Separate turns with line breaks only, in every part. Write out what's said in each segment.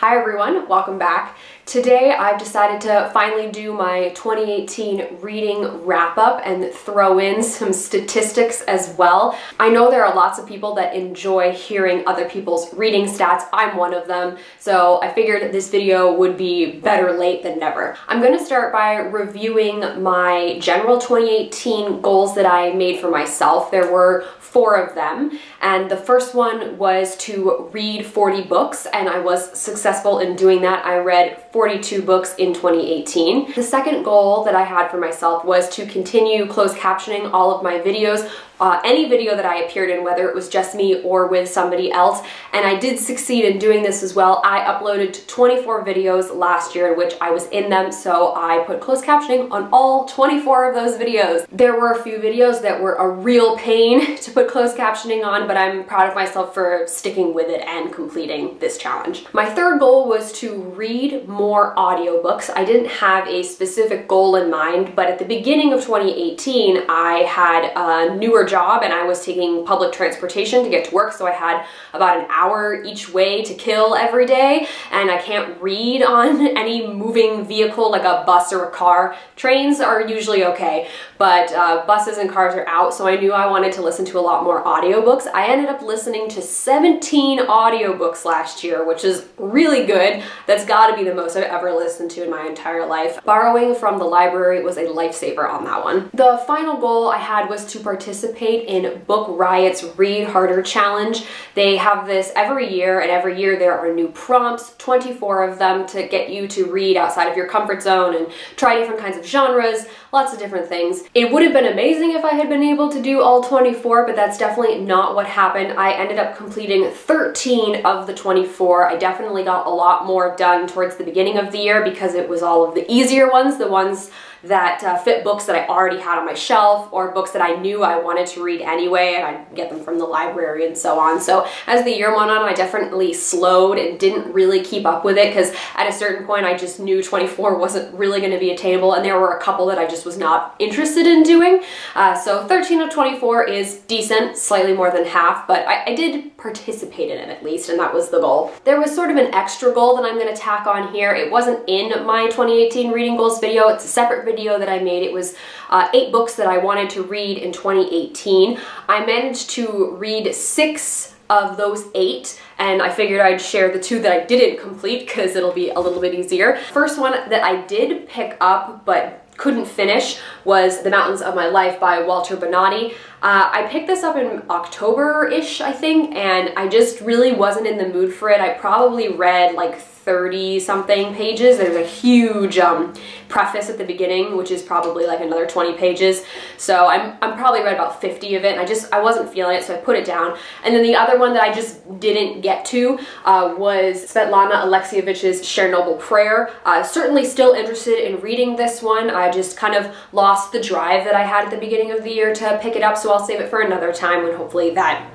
Hi everyone, welcome back. Today I've decided to finally do my 2018 reading wrap-up and throw in some statistics as well. I know there are lots of people that enjoy hearing other people's reading stats. I'm one of them, so I figured this video would be better late than never. I'm going to start by reviewing my general 2018 goals that I made for myself. There were 4 of them, and the first one was to read 40 books, and I was successful in doing that. I read 42 books in 2018. The second goal that I had for myself was to continue closed captioning all of my videos, any video that I appeared in, whether it was just me or with somebody else, and I did succeed in doing this as well. I uploaded 24 videos last year in which I was in them, so I put closed captioning on all 24 of those videos. There were a few videos that were a real pain to put closed captioning on, but I'm proud of myself for sticking with it and completing this challenge. My third goal was to read more audiobooks. I didn't have a specific goal in mind, but at the beginning of 2018, I had a newer job and I was taking public transportation to get to work, so I had about an hour each way to kill every day, and I can't read on any moving vehicle like a bus or a car. Trains are usually okay, but buses and cars are out, so I knew I wanted to listen to a lot more audiobooks. I ended up listening to 17 audiobooks last year, which is really good. That's gotta be the most I've ever listened to in my entire life. Borrowing from the library was a lifesaver on that one. The final goal I had was to participate in Book Riots Read Harder Challenge. They have this every year, and every year there are new prompts, 24 of them, to get you to read outside of your comfort zone and try different kinds of genres, lots of different things. It would have been amazing if I had been able to do all 24, but that's definitely not what happened. I ended up completing 13 of the 24. I definitely got a lot more done towards the beginning of the year because it was all of the easier ones, the ones that fit books that I already had on my shelf, or books that I knew I wanted to read anyway, and I'd get them from the library and so on. So as the year went on, I definitely slowed and didn't really keep up with it, because at a certain point I just knew 24 wasn't really going to be attainable, and there were a couple that I just was not interested in doing. So 13 of 24 is decent, slightly more than half, but I did participate in it at least, and that was the goal. There was sort of an extra goal that I'm going to tack on here. It wasn't in my 2018 reading goals video. It's a separate video that I made. It was 8 books that I wanted to read in 2018. I managed to read 6 of those 8, and I figured I'd share the 2 that I didn't complete because it'll be a little bit easier. First one that I did pick up but couldn't finish was The Mountains of My Life by Waltrip. I picked this up in October-ish, I think, and I just really wasn't in the mood for it. I probably read like 30-something pages. There's a huge preface at the beginning, which is probably like another 20 pages. So I'm probably read about 50 of it, and I wasn't feeling it, so I put it down. And then the other one that I just didn't get to was Svetlana Alexievich's Chernobyl Prayer. Certainly still interested in reading this one. I just kind of lost the drive that I had at the beginning of the year to pick it up, so I'll save it for another time when hopefully that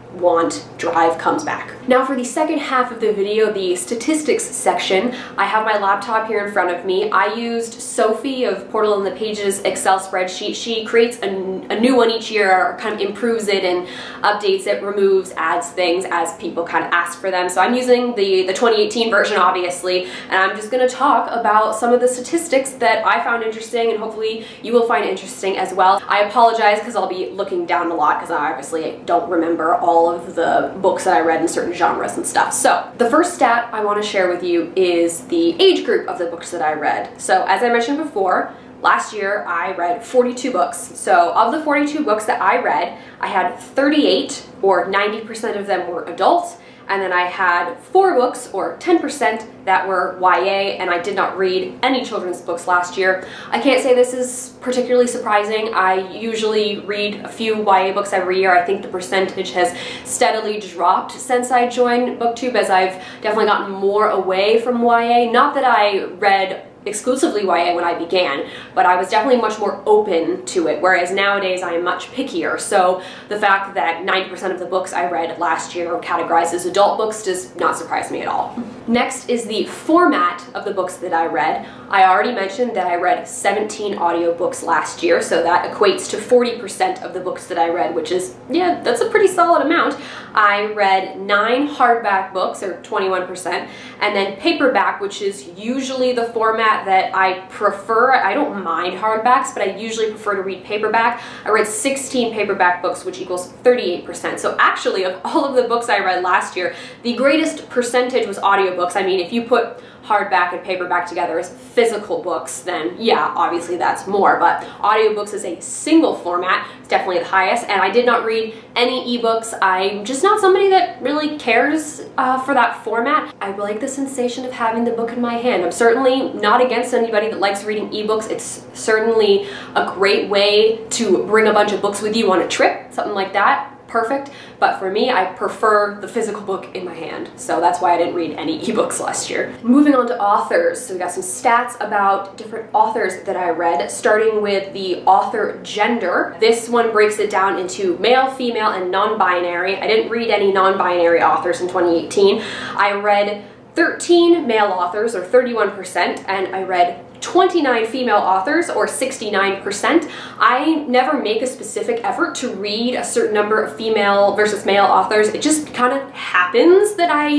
drive comes back. Now for the second half of the video, the statistics section, I have my laptop here in front of me. I used Sophie of Portal in the Pages Excel spreadsheet. She creates a new one each year, or kind of improves it and updates it, removes, adds things as people kind of ask for them. So I'm using the 2018 version, obviously, and I'm just going to talk about some of the statistics that I found interesting, and hopefully you will find interesting as well. I apologize because I'll be looking down a lot because I obviously don't remember all of the books that I read in certain genres and stuff. So the first stat I want to share with you is the age group of the books that I read. So as I mentioned before, last year I read 42 books. So of the 42 books that I read, I had 38, or 90% of them were adults, and then I had 4 books, or 10%, that were YA, and I did not read any children's books last year. I can't say this is particularly surprising. I usually read a few YA books every year. I think the percentage has steadily dropped since I joined BookTube, as I've definitely gotten more away from YA. Not that I read exclusively YA when I began, but I was definitely much more open to it, whereas nowadays I am much pickier. So the fact that 90% of the books I read last year are categorized as adult books does not surprise me at all. Next is the format of the books that I read. I already mentioned that I read 17 audiobooks last year, so that equates to 40% of the books that I read, which is, yeah, that's a pretty solid amount. I read 9 hardback books, or 21%, and then paperback, which is usually the format that I prefer. I don't mind hardbacks, but I usually prefer to read paperback. I read 16 paperback books, which equals 38%. So actually, of all of the books I read last year, the greatest percentage was audiobooks. I mean, if you put hardback and paperback together as physical books, then yeah, obviously that's more, but audiobooks as a single format is definitely the highest, and I did not read any ebooks. I'm just not somebody that really cares for that format. I like the sensation of having the book in my hand. I'm certainly not against anybody that likes reading ebooks. It's certainly a great way to bring a bunch of books with you on a trip, something like that. Perfect, but for me, I prefer the physical book in my hand, so that's why I didn't read any ebooks last year. Moving on to authors, so we got some stats about different authors that I read, starting with the author gender. This one breaks it down into male, female, and non-binary. I didn't read any non-binary authors in 2018. I read 13 male authors, or 31%, and I read 29 female authors, or 69%. I never make a specific effort to read a certain number of female versus male authors. It just kind of happens that I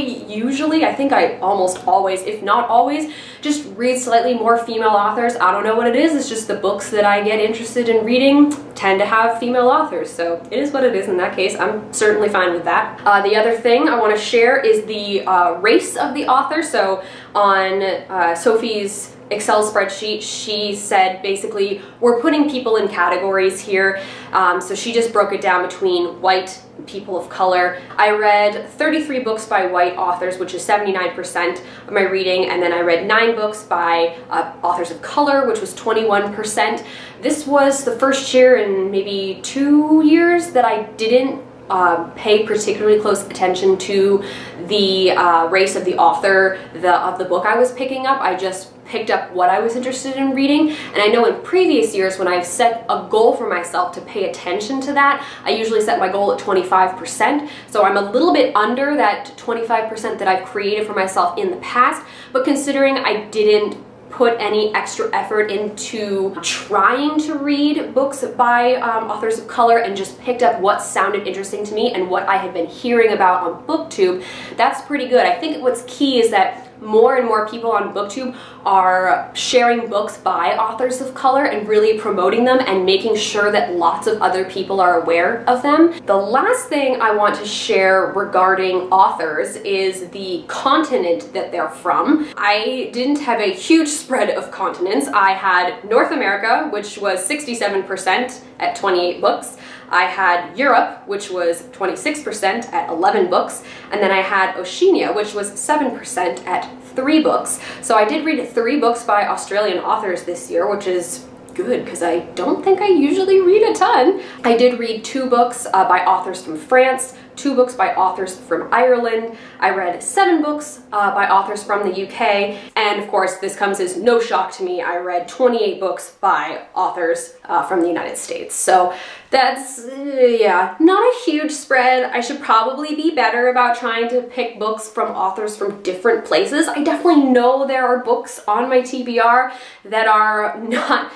think I almost always, if not always, just read slightly more female authors. I don't know what it is. It's just the books that I get interested in reading tend to have female authors. So it is what it is in that case. I'm certainly fine with that. The other thing I want to share is the race of the author. So on Sophie's Excel spreadsheet, she said basically we're putting people in categories here. So she just broke it down between white and people of color. I read 33 books by white authors, which is 79% of my reading, and then I read 9 books by authors of color, which was 21%. This was the first year in maybe 2 years that I didn't pay particularly close attention to the race of the author of the book I was picking up. I just picked up what I was interested in reading, and I know in previous years when I've set a goal for myself to pay attention to that, I usually set my goal at 25%, so I'm a little bit under that 25% that I've created for myself in the past, but considering I didn't put any extra effort into trying to read books by authors of color and just picked up what sounded interesting to me and what I had been hearing about on BookTube, that's pretty good. I think what's key is that more and more people on BookTube are sharing books by authors of color and really promoting them and making sure that lots of other people are aware of them. The last thing I want to share regarding authors is the continent that they're from. I didn't have a huge spread of continents. I had North America, which was 67% at 28 books. I had Europe, which was 26% at 11 books, and then I had Oceania, which was 7% at 3 books. So I did read 3 books by Australian authors this year, which is good because I don't think I usually read a ton. I did read 2 books by authors from France, 2 books by authors from Ireland. I read 7 books by authors from the UK, and of course this comes as no shock to me, I read 28 books by authors from the United States. So that's, yeah, not a huge spread. I should probably be better about trying to pick books from authors from different places. I definitely know there are books on my TBR that are not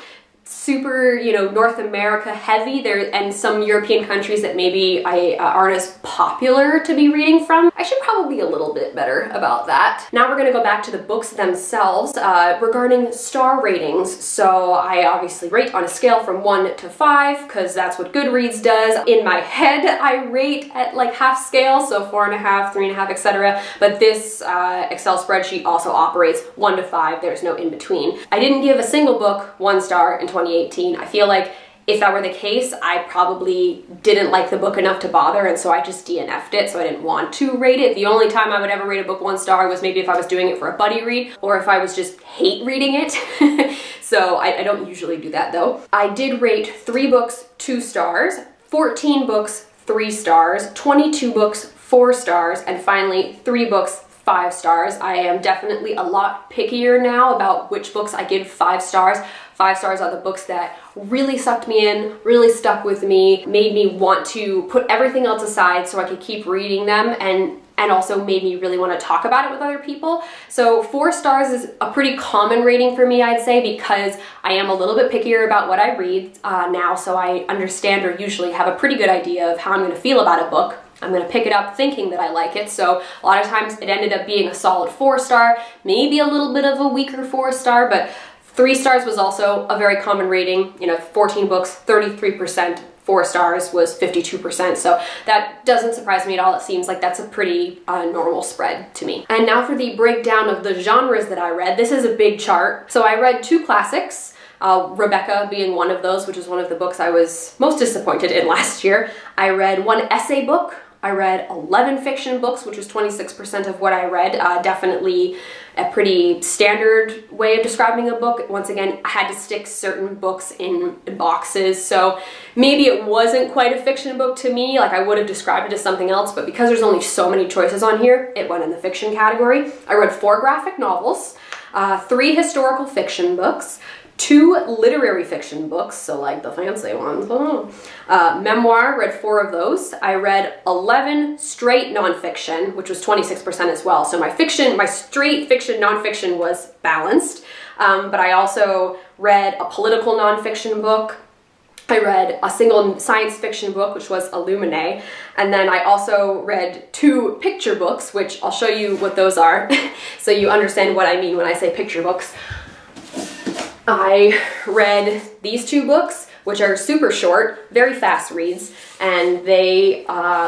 super, North America heavy there, and some European countries that maybe aren't as popular to be reading from. I should probably be a little bit better about that. Now we're going to go back to the books themselves regarding star ratings. So I obviously rate on a scale from 1 to 5 because that's what Goodreads does. In my head, I rate at like half scale, so 4.5, 3.5, etc. But this Excel spreadsheet also operates 1 to 5. There's no in between. I didn't give a single book 1 star in 2018. I feel like if that were the case, I probably didn't like the book enough to bother, and so I just DNF'd it, so I didn't want to rate it. The only time I would ever rate a book 1 star was maybe if I was doing it for a buddy read, or if I was just hate reading it. So I don't usually do that though. I did rate 3 books 2 stars, 14 books 3 stars, 22 books 4 stars, and finally 3 books 5 stars. I am definitely a lot pickier now about which books I give 5 stars. 5 stars are the books that really sucked me in, really stuck with me, made me want to put everything else aside so I could keep reading them, and also made me really want to talk about it with other people. So 4 stars is a pretty common rating for me, I'd say, because I am a little bit pickier about what I read now, so I understand or usually have a pretty good idea of how I'm going to feel about a book. I'm going to pick it up thinking that I like it, so a lot of times it ended up being a solid 4 star, maybe a little bit of a weaker 4 star, but 3 stars was also a very common rating. 14 books, 33%. 4 stars was 52%, so that doesn't surprise me at all. It seems like that's a pretty normal spread to me. And now for the breakdown of the genres that I read. This is a big chart. So I read 2 classics, Rebecca being one of those, which is one of the books I was most disappointed in last year. I read 1 essay book. I read 11 fiction books, which was 26% of what I read. Definitely a pretty standard way of describing a book. Once again, I had to stick certain books in boxes, so maybe it wasn't quite a fiction book to me. Like, I would have described it as something else, but because there's only so many choices on here, it went in the fiction category. I read 4 graphic novels, 3 historical fiction books, 2 literary fiction books, so like the fancy ones. Memoir, read 4 of those. I read 11 straight nonfiction, which was 26% as well. So my straight fiction nonfiction was balanced. But I also read a political nonfiction book. I read a single science fiction book, which was Illuminae. And then I also read 2 picture books, which I'll show you what those are so you understand what I mean when I say picture books. I read these 2 books, which are super short, very fast reads, and they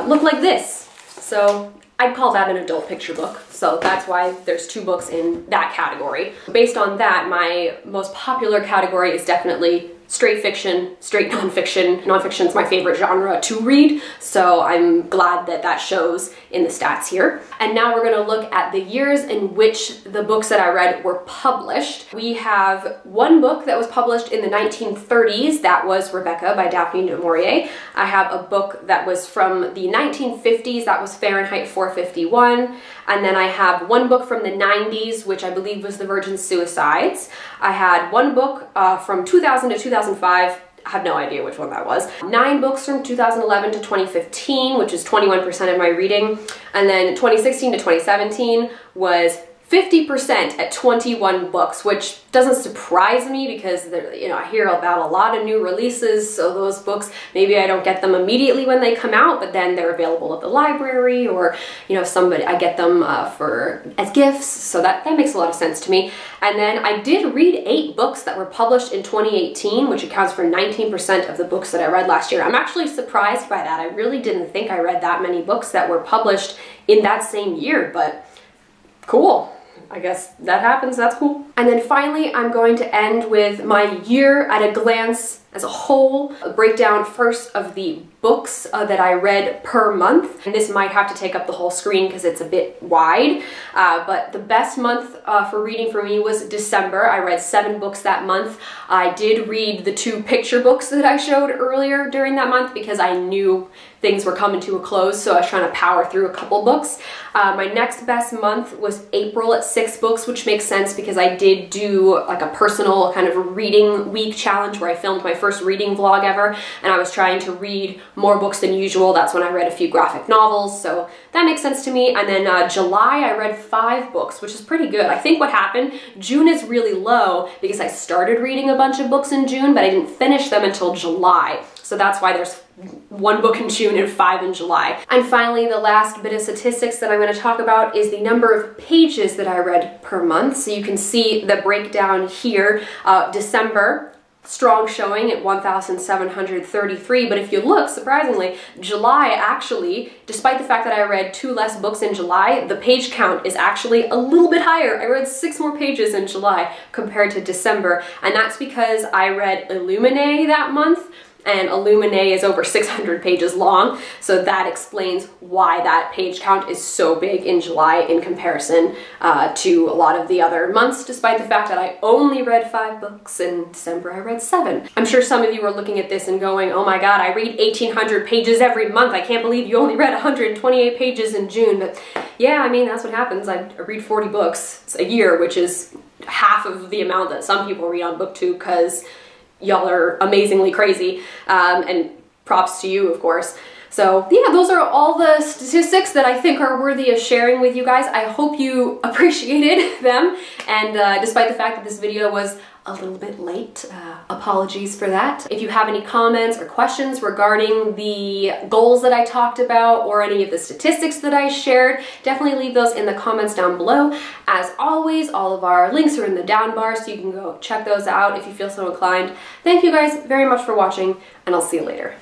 look like this. So I'd call that an adult picture book, so that's why there's 2 books in that category. Based on that, my most popular category is definitely straight fiction, straight nonfiction. Nonfiction is my favorite genre to read, so I'm glad that that shows in the stats here. And now we're going to look at the years in which the books that I read were published. We have 1 book that was published in the 1930s, that was Rebecca by Daphne du Maurier. I have a book that was from the 1950s, that was Fahrenheit 451. And then I have 1 book from the 90s, which I believe was The Virgin Suicides. I had 1 book from 2000 to 2005. I have no idea which one that was. 9 books from 2011 to 2015, which is 21% of my reading. And then 2016 to 2017 was 50% at 21 books, which doesn't surprise me because I hear about a lot of new releases, so those books, maybe I don't get them immediately when they come out, but then they're available at the library, or I get them as gifts, so that makes a lot of sense to me. And then I did read 8 books that were published in 2018, which accounts for 19% of the books that I read last year. I'm actually surprised by that. I really didn't think I read that many books that were published in that same year, but cool. I guess that happens, that's cool. And then finally, I'm going to end with my year at a glance as a whole, a breakdown first of the books that I read per month. And this might have to take up the whole screen because it's a bit wide, but the best month for reading for me was December. I read 7 books that month. I did read the 2 picture books that I showed earlier during that month because I knew things were coming to a close, so I was trying to power through a couple books. My next best month was April at 6 books, which makes sense because I did do like a personal kind of reading week challenge where I filmed my first reading vlog ever, and I was trying to read more books than usual. That's when I read a few graphic novels, so that makes sense to me. And then July, I read 5 books, which is pretty good. I think what happened, June is really low because I started reading a bunch of books in June, but I didn't finish them until July. So that's why there's 1 book in June and 5 in July. And finally, the last bit of statistics that I'm going to talk about is the number of pages that I read per month. So you can see the breakdown here. December, strong showing at 1,733, but if you look, surprisingly, July actually, despite the fact that I read 2 less books in July, the page count is actually a little bit higher. I read 6 more pages in July compared to December, and that's because I read Illuminae that month, and Illuminae is over 600 pages long, so that explains why that page count is so big in July in comparison to a lot of the other months, despite the fact that I only read 5 books. In December I read 7. I'm sure some of you are looking at this and going, oh my god, I read 1,800 pages every month, I can't believe you only read 128 pages in June. But yeah, I mean, that's what happens. I read 40 books a year, which is half of the amount that some people read on BookTube, because y'all are amazingly crazy, and props to you, of course. So yeah, those are all the statistics that I think are worthy of sharing with you guys. I hope you appreciated them, and despite the fact that this video was a little bit late, apologies for that. If you have any comments or questions regarding the goals that I talked about or any of the statistics that I shared, definitely leave those in the comments down below. As always, all of our links are in the down bar, so you can go check those out if you feel so inclined. Thank you guys very much for watching, and I'll see you later.